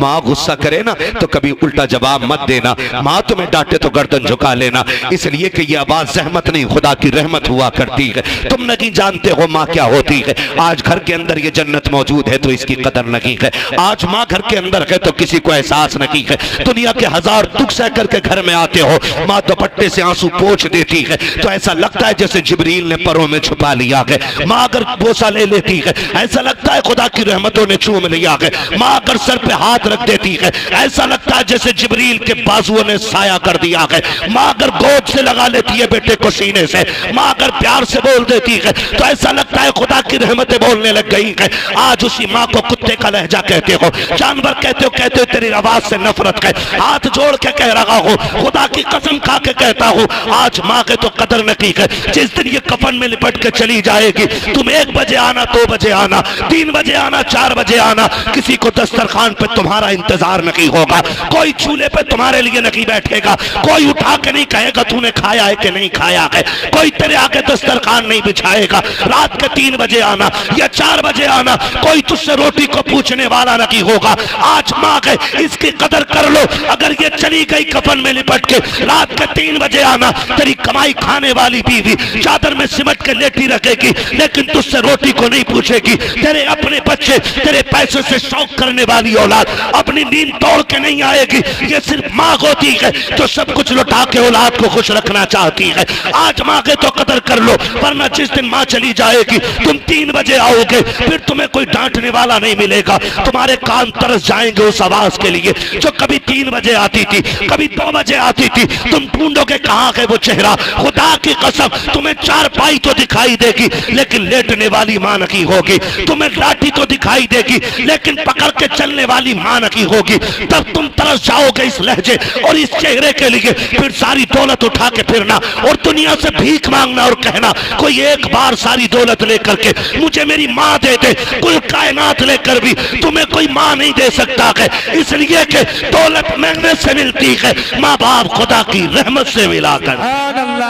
माँ गुस्सा करे ना तो कभी उल्टा जवाब मत देना, माँ तुम्हें डांटे तो गर्दन झुका लेना, इसलिए कि ये आवाज जहमत नहीं खुदा की रहमत हुआ करती है। तुम नहीं जानते हो माँ क्या होती है। आज घर के अंदर ये जन्नत मौजूद है तो इसकी कदर नहीं है। आज माँ घर के अंदर है तो किसी को एहसास नहीं है। दुनिया के हजार दुख सह करके घर में आते हो, माँ दुपट्टे से आंसू पोंछ देती है तो ऐसा लगता है जैसे जिब्रील ने परों में छुपा लिया है। माँ अगर बोसा ले लेती है ऐसा लगता है खुदा की रहमतों ने चूम लिया है। माँ अगर सर पे हाथ रख देती है ऐसा लगता है जैसे जिब्रील के बाजुओं ने साया कर दिया है। माँ अगर गोद से लगा लेती है बेटे को सीने से, माँ अगर प्यार से बोल देती है तो ऐसा लगता है खुदा की रहमतें बोलने लग गई है। आज उसी माँ को कुत्ते का लहजा कहते हो, जानवर कहते हो तेरी आवाज से नफरत है। हाथ जोड़ के कह रहा हो, खुदा की कसम खा के कहता हूँ आज माँ के तो कदर नहीं है। जिस दिन ये कफन में लिपट के चली जाएगी, तुम 1 बजे आना, 2 बजे आना, 3 बजे आना, 4 बजे आना, किसी को दस्तरखान पे तुम्हारा इंतजार नहीं होगा, कोई चूल्हे पे तुम्हारे लिए नहीं बैठेगा, कोई उठा के नहीं कहेगा तूने खाया है कि नहीं खाया है, कोई तेरे आगे दस्तरखान नहीं बिछाएगा। रात के 3 बजे आना या 4 बजे आना, कोई तुझसे रोटी को पूछने वाला नहीं होगा। आज माँ के इसकी कदर कर लो। अगर ये चली गई कफन में लिपट के, रात के 3 बजे आना, तेरी कमाई खाने वाली बीवी चादर में सिमट के लेटी रखेगी लेकिन तुझसे रोटी को नहीं पूछेगी। तेरे अपने बच्चे, तेरे पैसे से शौक करने वाली औलाद अपनी नींद तोड़ के नहीं आएगी। ये सिर्फ माँ होती है जो सब कुछ लुटा के औलाद को खुश रखना चाहती है। आज माँ के तो कदर कर लो, वरना जिस दिन माँ चली जाएगी तुम 3 बजे आओगे, फिर तुम्हें कोई डांटने वाला नहीं मिलेगा। तुम्हारे कान तरस जाएंगे उस आवाज के लिए जो कभी 3 बजे आती थी, कभी 2 बजे आती थी। तुम ढूंढोगे कहाँ है वो चेहरा। खुदा की कसम तुम्हें 4 पाई तो दिखाई देगी लेकिन लेटने वाली माँ नहीं होगी। तुम्हें लाठी तो दिखाई देगी लेकिन पकड़ के चलने वाली माँ नहीं होगी। तब तुम तरस जाओगे इस लहजे और इस चेहरे के लिए। फिर सारी दौलत उठा के फिरना और दुनिया से भीख मांगना और कहना कोई एक बार सारी दौलत लेकर के मुझे मेरी माँ दे दे। कुल कायनात लेकर भी तुम्हें कोई माँ नहीं दे सकता है, इसलिए कि दौलत मांगने से मिलती है, माँ बाप खुदा की रहमत से मिलाकर।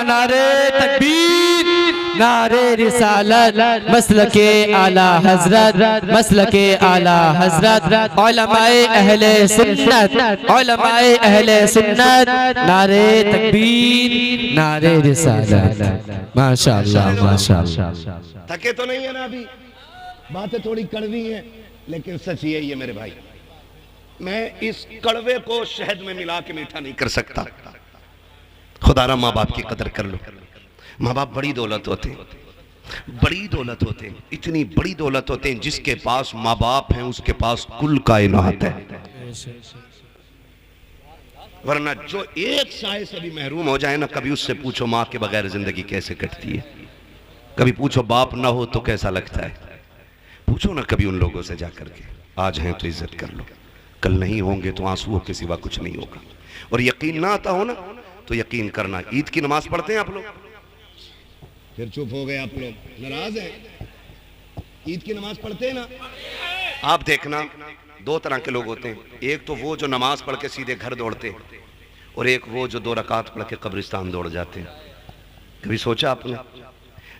नारे तकबीर, नारे रिसालत, मसलके आला हजरत, मसलके आला हजरत, उलमाए अहले सुन्नत, उलमाए अहले सुन्नत, नारे तकबीर, नारे रिसालत। माशाअल्लाह माशाअल्लाह। थके तो नहीं है ना अभी? बातें थोड़ी कड़वी हैं लेकिन सच यही है मेरे भाई। मैं इस कड़वे को शहद में मिला के मीठा नहीं कर सकता। खुदारा माँ बाप की कदर कर लो। माँ बाप बड़ी दौलत होते हैं, बड़ी दौलत होते हैं, इतनी बड़ी दौलत होते हैं जिसके पास माँ बाप हैं उसके पास कुल कायनात है। वरना जो एक साए से भी महरूम हो जाए ना, कभी उससे पूछो माँ के बगैर जिंदगी कैसे कटती है, कभी पूछो बाप ना हो तो कैसा लगता है, पूछो ना कभी उन लोगों से जाकर के। आज हैं तो इज्जत कर लो, कल नहीं होंगे तो आंसुओं के सिवा कुछ नहीं होगा। और यकीन ना आता हो ना तो यकीन करना। ईद की नमाज पढ़ते हैं आप लोग? फिर चुप हो गए आप लोग, नाराज हैं। ईद की नमाज पढ़ते हैं ना? आप देखना 2 तरह के लोग होते हैं। एक तो वो जो नमाज पढ़ के सीधे घर दौड़ते हैं और एक वो जो 2 रकात पढ़ के कब्रिस्तान दौड़ जाते हैं। कभी सोचा आपने?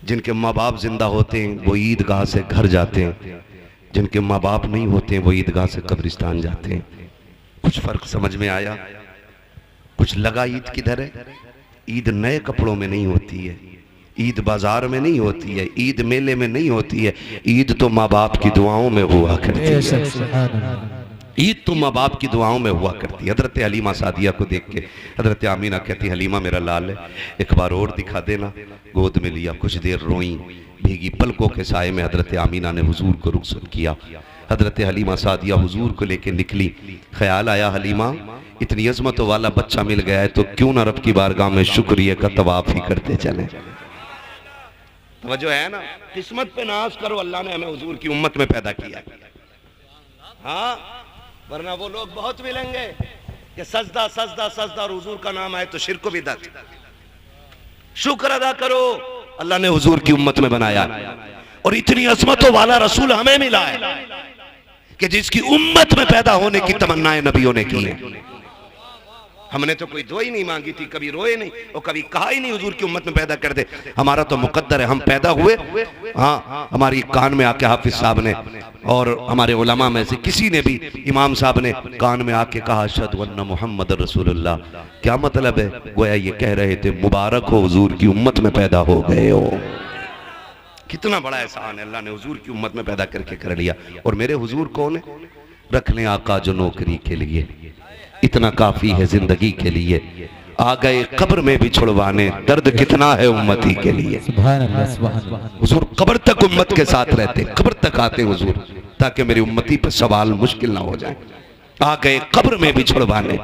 जिनके माँ बाप जिंदा होते हैं वो ईदगाह से घर जाते हैं, जिनके माँ बाप नहीं होते हैं वो ईदगाह से कब्रिस्तान जाते हैं। कुछ फर्क समझ में आया? कुछ लगा ईद किधर है? ईद नए कपड़ों में नहीं होती है, ईद बाजार में नहीं होती है, ईद मेले में नहीं होती है। ईद तो माँ बाप की दुआओं में हुआ करती है। ईद तो माँ बाप की दुआओं में हुआ करती है। हजरत हलीमा सादिया को देख के हजरत आमीना कहती हलीमा मेरा लाल है, एक बार और दिखा देना। गोद में लिया, कुछ देर रोई, भीगी पलकों के साए में हजरत आमीना ने हुजूर को रुखसत किया। हजरत हलीमा सादिया हुजूर को लेके निकली। ख्याल आया हलीमा इतनी अजमतों वाला बच्चा मिल गया है तो क्यों ना रब की बारगाह में शुक्रिया का तवाफ ही करते चले। तवज्जो है ना? किस्मत पे नाज करो, अल्लाह ने हमें हुजूर की उम्मत में पैदा किया। हाँ, वरना वो लोग बहुत मिलेंगे कि सजदा सजदा सजदा और हुजूर का नाम आए तो शिर्क को बिदअत। शुक्र अदा करो, अल्लाह ने हुजूर की उम्मत में बनाया और इतनी अजमतों वाला रसूल हमें मिला है कि जिसकी उम्मत में पैदा होने की तमन्नाएं नबियों ने की है। हमने तो कोई दुआ ही नहीं मांगी थी, कभी रोए नहीं और कभी कहा ही नहीं हुजूर की उम्मत में पैदा कर दे। हमारा तो मुकद्दर है, हम पैदा हुए। हाँ, हमारी कान में आके हाफिज साहब ने और हमारे उलमा में से किसी ने भी, इमाम साहब ने कान में आके कहा अशहदु अन्ना मुहम्मद रसूलुल्लाह। क्या मतलब है? गोया ये कह रहे थे मुबारक हो हुजूर की उम्मत में पैदा हो गए हो। कितना बड़ा एहसान है, अल्लाह ने हुजूर की उम्मत में पैदा करके कर लिया। और मेरे हुजूर कौन है? रख लें आका जो नौकरी के लिए, इतना काफी है जिंदगी के लिए। आ गए कब्र में भी छुड़वाने, दर्द कितना है उम्मती के लिए। सुभान अल्लाह, सुभान अल्लाह। हुजूर कब्र तक उम्मत के साथ रहते, कब्र तक आते हुजूर, ताकि मेरी उम्मती पर सवाल मुश्किल ना हो जाए। आ गए कब्र में भी छुड़वाने,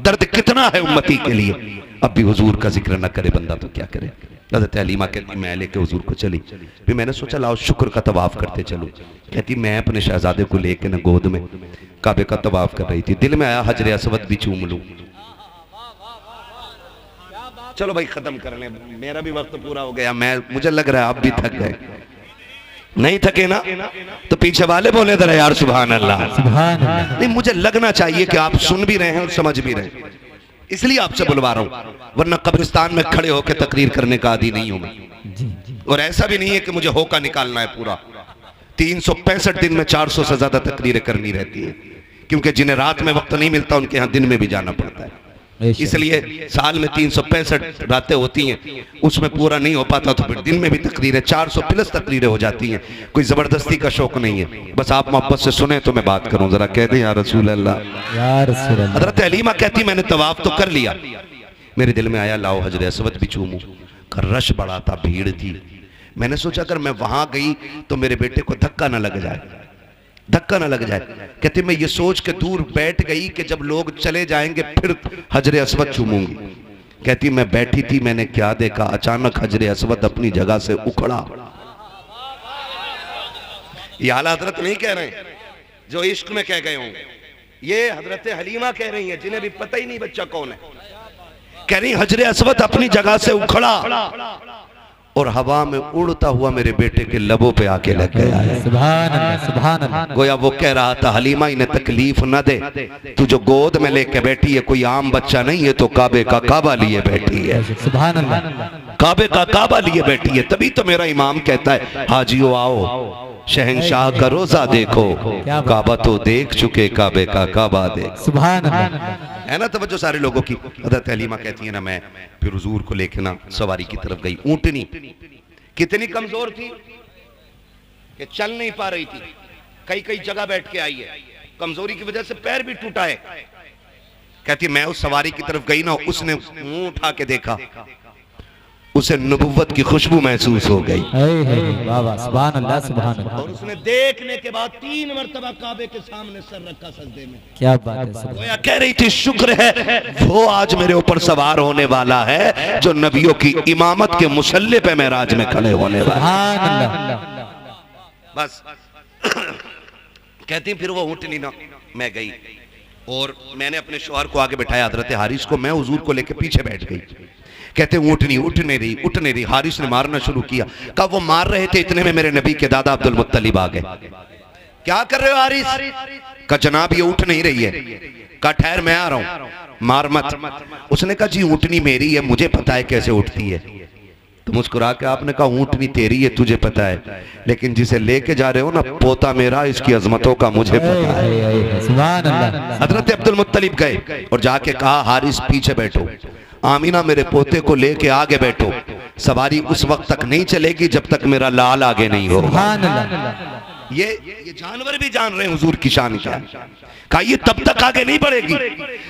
दर्द कितना है उम्मती के लिए। अब भी हुजूर का जिक्र न करे बंदा तो क्या करे। हज़रत हलीमा कहती मैं लेके हुजूर को चली, फिर मैंने सोचा लाओ शुक्र का तवाफ करते चलो। कहती मैं अपने शहजादे को लेके न गोद में काबे का तवाफ कर रही थी, दिल में आया हजर अस्वद भी चूम लूं। चलो भाई खत्म कर लें, मेरा भी वक्त पूरा हो गया। मुझे लग रहा है आप भी थक गए। नहीं थके ना तो पीछे वाले बोले जरा यार सुभान अल्लाह, सुभान अल्लाह। नहीं, मुझे लगना चाहिए कि आप सुन भी रहे हैं और समझ भी रहे हैं, इसलिए आपसे बुलवा रहा हूं, वरना कब्रिस्तान में खड़े होकर तकरीर करने का आदी नहीं हूं मैं। और ऐसा भी नहीं है कि मुझे होका निकालना है पूरा। 365 दिन में 400 से ज्यादा तकरीरें करनी रहती है, क्योंकि जिन्हें रात में वक्त नहीं मिलता उनके यहाँ दिन में भी जाना पड़ता है। इसलिए साल में 365 रातें होती हैं, उसमें पूरा नहीं हो पाता तो फिर दिन में भी तकरीरें 400 प्लस तकरीरें हो जाती हैं। कोई जबरदस्ती का शौक नहीं है, बस आप मोहब्बत से सुने तो मैं बात करूं, जरा कह दें या रसूल अल्लाह, या रसूल अल्लाह। हज़रत हलीमा कहती मैंने तवाफ तो कर लिया, मेरे दिल में आया लाओ हजर अस्वद भी चूमूं। रश बड़ा था, भीड़ थी। मैंने सोचा अगर मैं वहां गई तो मेरे बेटे को धक्का न लग जाए, धक्का ना लग जाए। कहते मैं ये सोच के दूर बैठ गई कि जब लोग चले जाएंगे फिर हजरे अस्वद चूमूंगी। कहती मैं बैठी थी, मैंने क्या देखा, अचानक हजरे अस्वद अपनी जगह से उखड़ा। ये आला हजरत नहीं कह रहे जो इश्क में कह गए होंगे, ये हजरत हलीमा कह रही है जिन्हें भी पता ही नहीं बच्चा कौन है। कह रही हजरे अस्वद अपनी जगह से उखड़ा और हवा में उड़ता हुआ मेरे बेटे के लबों पे आके लग गया है। सुभान अल्लाह, सुभान अल्लाह। गोया वो कह रहा था हलीमा इन्हें तकलीफ न दे, तू जो गोद में लेके बैठी है कोई आम बच्चा नहीं है, तो काबे का काबा लिए बैठी है। सुभान अल्लाह, काबे का काबा लिए बैठी है। तभी तो मेरा इमाम कहता है हाजियो आओ शहंशाह का रोजा देखो, काबा तो देख चुके काबे का काबा देख। सुभान अल्लाह। है ना तवज्जो सारे लोगों की। हज़रत हलीमा कहती है ना मैं फिर हुजूर को लेके ना सवारी की तरफ गई। ऊंटनी कितनी कमजोर थी कि चल नहीं पा रही थी, कई कई जगह बैठ के आई है, कमजोरी की वजह से पैर भी टूटा है। कहती मैं उस सवारी की तरफ गई ना, उसने मुंह उठा के देखा, उसे नबुव्वत की खुशबू महसूस हो गई। सुभान अल्लाह, सुभान अल्लाह। और उसने देखने के बाद 3 मरतबा काबे के सामने सर रखा सजदे में। क्या बात है। गोया कह रही थी शुक्र है वो आज मेरे ऊपर सवार होने वाला है जो नबियों की इमामत के मुसल्ले पे मेराज में खड़े होने वाला है। बस कहती फिर वो ऊँटनी ना मैं गई और मैंने अपने शौहर को आगे बैठाया, हजरत हारिस को, मैं हुजूर को लेके पीछे बैठ गई। कहते ऊँटनी उठने रही। हारिस ने मारना शुरू किया। कब वो मार रहे थे इतने में मेरे नबी के दादा अब्दुल मुत्तलिब आ गए। क्या कर रहे हो हारिस? का जनाब ये उठ नहीं रही है। का ठहर मैं आ रहा हूं, मार मत। उसने कहा जी ऊँटनी मेरी है, मुझे पता है कैसे उठती है। तो मुस्कुरा के आपने कहा ऊँटनी तेरी है, तुझे पता है, लेकिन जिसे लेके जा रहे हो ना पोता मेरा, इसकी अजमतों का मुझे पता है। सुभान अल्लाह। हजरत अब्दुल मुत्तलिब गए और जाके कहा हारिस पीछे बैठो, आमीना मेरे पोते को लेके आगे बैठो, सवारी उस वक्त तक नहीं चलेगी जब तक मेरा लाल आगे नहीं होगा। ये जानवर भी जान रहे हैं हुजूर की शान क्या। कहा ये तब तक आगे नहीं बढ़ेगी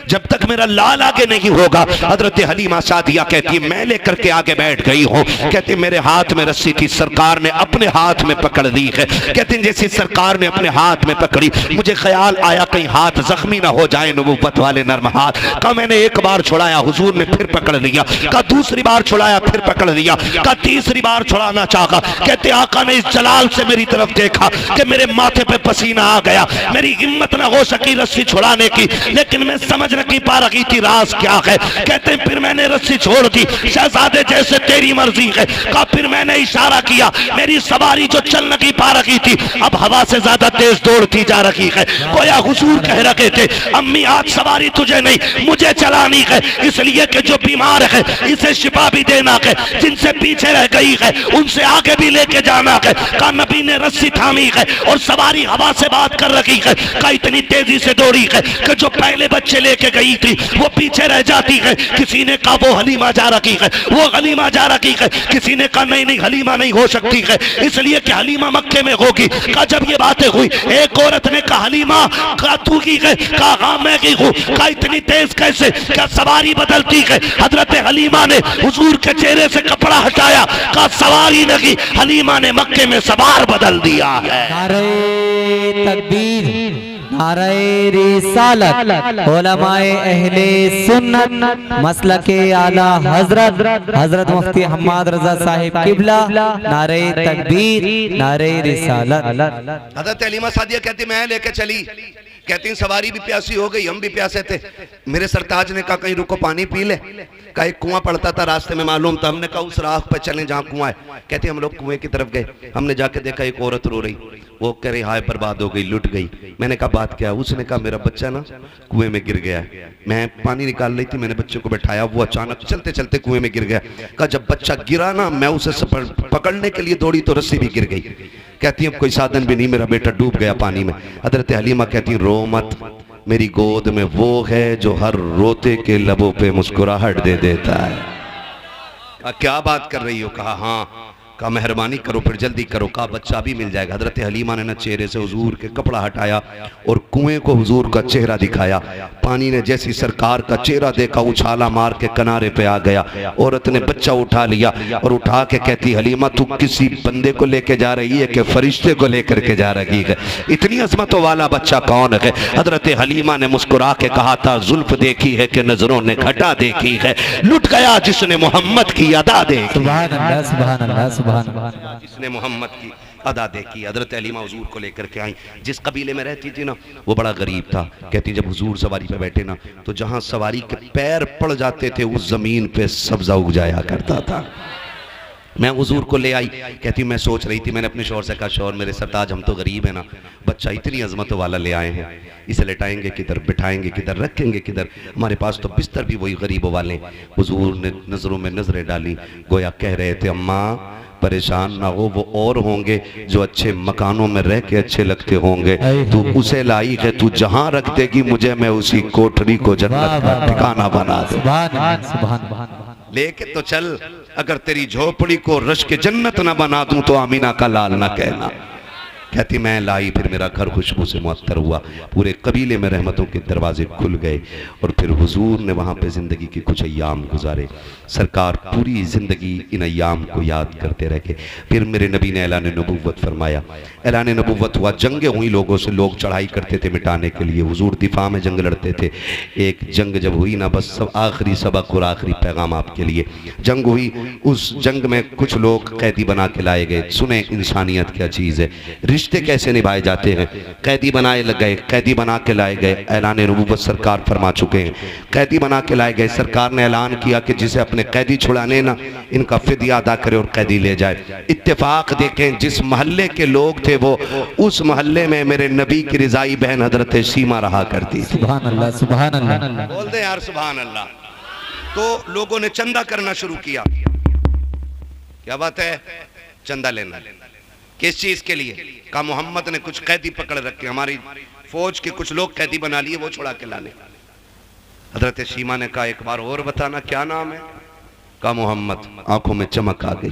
जब तक मेरा लाल आगे नहीं होगा। हजरत हलीमा सादिया कहती मैं लेकर के आगे बैठ गई हूँ। कहती मेरे हाथ में रस्सी थी, सरकार ने अपने हाथ में पकड़ ली है। कहती जैसे सरकार ने अपने हाथ में पकड़ी, मुझे ख्याल आया कहीं हाथ जख्मी ना हो जाए, नबुव्वत वाले नर्म हाथ। कहा मैंने एक बार छुड़ाया, हुजूर ने फिर पकड़ लिया। कहा दूसरी बार छुड़ाया, फिर पकड़ लिया। कहा तीसरी बार छुड़ाना चाहा। कहते आका ने इस जलाल से मेरी तरफ देखा कि मेरे माथे पे पसीना आ गया, मेरी हिम्मत ना हो सकी की रस्सी छुड़ाने की, लेकिन मैं समझ नहीं पा रही थी राज क्या है। कहते हैं फिर मैंने रस्सी छोड़ दी, शहजादे जैसे तेरी मर्जी है। कहा फिर मैंने इशारा किया, मेरी सवारी जो चल नहीं पा रही थी अब हवा से ज्यादा तेज दौड़ती जा रही है। गोया हुजूर कह रहे थे अम्मी आज सवारी तुझे नहीं मुझे चलानी है, इसलिए कि जो बीमार है इसे शिफा भी देना है, जिनसे पीछे रह गई है उनसे आगे भी लेके जाना है। कहा नबी ने रस्सी थामी है और सवारी हवा से बात कर रही है। कहा इतनी तेजी से दौड़ी है कि जो पहले बच्चे लेके गई थी वो पीछे रह जाती है। किसी ने कहा वो हलीमा जा रही है, वो हलीमा जा रही है। किसी ने कहा नहीं नहीं हलीमा नहीं हो सकती है, इसलिए कि हलीमा मक्के में होगी। कहा जब ये बातें हुई एक औरत ने कहा हलीमा कहा तू की है? कहा हाँ मैं की हूँ। कहा इतनी तेज कैसे? क्या सवारी बदलती है? हजरत हलीमा ने हुजूर के चेहरे से कपड़ा हटाया, कहा सवारी नहीं हलीमा ने मक्के में सवार बदल दिया है। नारे तकबीर, नारे रिसालत, उलमाए अहले सुन्नत, मसलके आला हजरत मुफ्ती हम्माद रजा साहिब किबला, नारे तकबीर, नारे रिसालत। हजरत हलीमा सादिया कहती मैं लेके चली, कहती सवारी भी प्यासी हो गई हम भी प्यासे थे। मेरे सरताज ने कहा कहीं रुको पानी पी ले। कहा एक कुआं पड़ता था रास्ते में मालूम था, हमने कहा उस राह पर चलें जहाँ कुआं है। कहते हम लोग कुएं की तरफ गए, हमने जाके देखा एक औरत रो रही, वो कह रही हाय बर्बाद हो गई लुट गई। मैंने कहा बात क्या? उसने कहा मेरा बच्चा ना कुएं में गिर गया है, मैं पानी निकाल रही थी, मैंने बच्चे को बैठाया, वो अचानक चलते चलते कुएं में गिर गया। कहा जब बच्चा गिरा ना मैं उसे पकड़ने के लिए दौड़ी तो रस्सी भी गिर गई। कहती अब कोई साधन भी नहीं, मेरा बेटा डूब गया पानी में। हजरत हलीमा कहती रो मत, मेरी गोद में वो है जो हर रोते के लबों पे मुस्कुराहट दे देता है। क्या बात कर रही हो? कहा हाँ। कहा मेहरबानी करो फिर जल्दी करो, कहा बच्चा भी मिल जाएगा। हजरत हलीमा ने न चेहरे से हुजूर के कपड़ा हटाया और कुएं को हुजूर का चेहरा दिखाया। पानी ने जैसी सरकार का चेहरा देखा उछाला मार के किनारे पे आ गया। औरत ने बच्चा उठा लिया और उठा के कहती हलीमा तू किसी बंदे को लेके जा रही है कि फरिश्ते को लेकर के जा रही है? इतनी अजमतों वाला बच्चा कौन है? हजरत हलीमा ने मुस्कुरा के कहा था जुल्फ देखी है कि नजरों ने घटा देखी है, लुट गया जिसने मोहम्मद की अदा देखी। सुभान अल्लाह, सुभान अल्लाह, सुभान अल्लाह। जिसने मोहम्मद की अदा देखी। हजरत हलीमा हुजूर को लेकर के आई। जिस कबीले में रहती थी ना वो बड़ा गरीब था। कहती जब हुजूर सवारी पे बैठे ना तो जहां सवारी के पैर पड़ जाते थे उस जमीन पे सब्जा उग जाया करता था। मैं हुजूर को ले आई। कहती मैं सोच रही थी, मैंने अपने शौहर से कहा शौहर मेरे सरताज हम तो गरीब है ना, बच्चा इतनी अजमतों वाला ले आए हैं, इसे लेटाएंगे किधर, बिठाएंगे किधर, रखेंगे किधर? हमारे पास तो बिस्तर भी वही गरीबों वाले। हुजूर ने नजरों में नजरें डाली, गोया कह रहे थे अम्मा परेशान ना हो, वो और होंगे जो अच्छे मकानों में रह के अच्छे लगते होंगे, तू उसे लाई है, तू जहां रख देगी मुझे मैं उसी कोठरी को जन्नत का ठिकाना बना दूं। लेके तो चल, अगर तेरी झोपड़ी को रश के जन्नत ना बना दूं तो आमीना का लाल ना कहना। कहती मैं लाई, फिर मेरा घर खुशबू से मुअत्तर हुआ, पूरे कबीले में रहमतों के दरवाजे खुल गए और फिर हुजूर ने वहाँ पे ज़िंदगी के कुछ अय्याम गुजारे। सरकार पूरी ज़िंदगी इन अय्याम को याद करते रहे। फिर मेरे नबी ने ऐलान नबुव्वत फरमाया, ऐलान नबुव्वत हुआ, जंगें हुई लोगों से, लोग चढ़ाई करते थे मिटाने के लिए, हुजूर दिफा में जंग लड़ते थे। एक जंग जब हुई ना, बस सब आखिरी सबक और आखिरी पैगाम आपके लिए। जंग हुई, उस जंग में कुछ लोग कैदी बना के लाए गए। सुने इंसानियत क्या चीज़ है, रिश्ते कैसे निभाए जाते हैं। कैदी बनाए गए, कैदी बना के लाए गए। ऐलान नबुव्वत सरकार फरमा चुके हैं, कैदी बना के लाए गए। सरकार ने ऐलान किया कि जिसे अपने कैदी छुड़ाने ना इनका फिदिया अदा करे और कैदी ले जाए। इत्तेफाक देखें, जिस मोहल्ले के लोग थे वो उस मोहल्ले में मेरे नबी की रिजाई बहन हजरत सीमा रहा करती थी। सुभान अल्लाह, सुभान अल्लाह। बोल दे यार सुभान अल्लाह। तो लोगों ने चंदा करना शुरू किया। क्या बात है? चंदा लेना। किस चीज के लिए? कहा मोहम्मद ने कुछ कैदी पकड़ रखे, हमारी फौज के कुछ लोग कैदी बना लिए, वो छुड़ा के लाने। हजरत सीमा ने कहा एक बार और बताना क्या नाम है? कहा मोहम्मद। आंखों में चमक आ गई।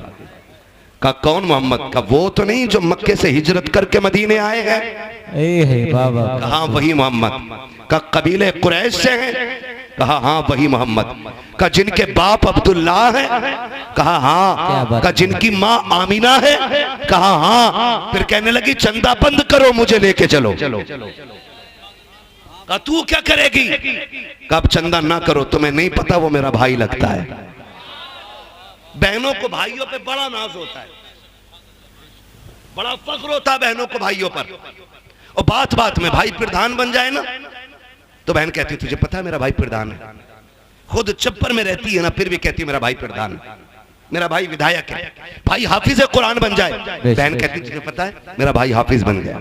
कहा कौन मोहम्मद? कहा वो तो नहीं जो मक्के से हिजरत करके मदीने आए हैं। कहा वही मोहम्मद। कहा कबीले कुरैश से हैं? कहा हाँ वही मोहम्मद। कहा जिनके बाप अब्दुल्ला है? कहा हाँ। कहा जिनकी माँ आमीना है? कहा हाँ। फिर कहने लगी चंदा बंद करो, मुझे लेके चलो। कहा तू क्या करेगी? कहा चंदा ना करो, तुम्हें नहीं पता वो मेरा भाई लगता है। बहनों को भाइयों पे बड़ा नाज होता है, बड़ा फख्र होता है बहनों को भाइयों पर। और बात बात में भाई प्रधान बन जाए ना, तो बहन कहती तुझे पता है मेरा भाई प्रधान है, खुद चप्पर में रहती है ना फिर भी कहती है मेरा भाई प्रधान है, मेरा भाई विधायक है। भाई हाफिज कुरान बन जाए, बहन कहती तुझे पता है मेरा भाई हाफिज बन गया,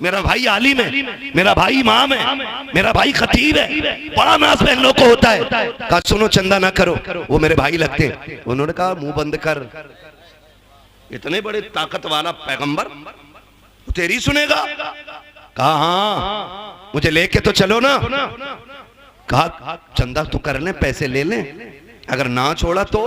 मेरा भाई आलिम है, मेरा भाई इमाम है, मेरा भाई खतीब है, बड़ा नाज बहनों को होता है। कहा सुनो चंदा ना करो, वो मेरे भाई लगते हैं। उन्होंने कहा मुंह बंद कर, इतने बड़े ताकत वाला पैगंबर तेरी सुनेगा? कहा हाँ मुझे लेके तो चलो ना। कहा चंदा तो कर ले, पैसे ले ले, अगर ना छोड़ा तो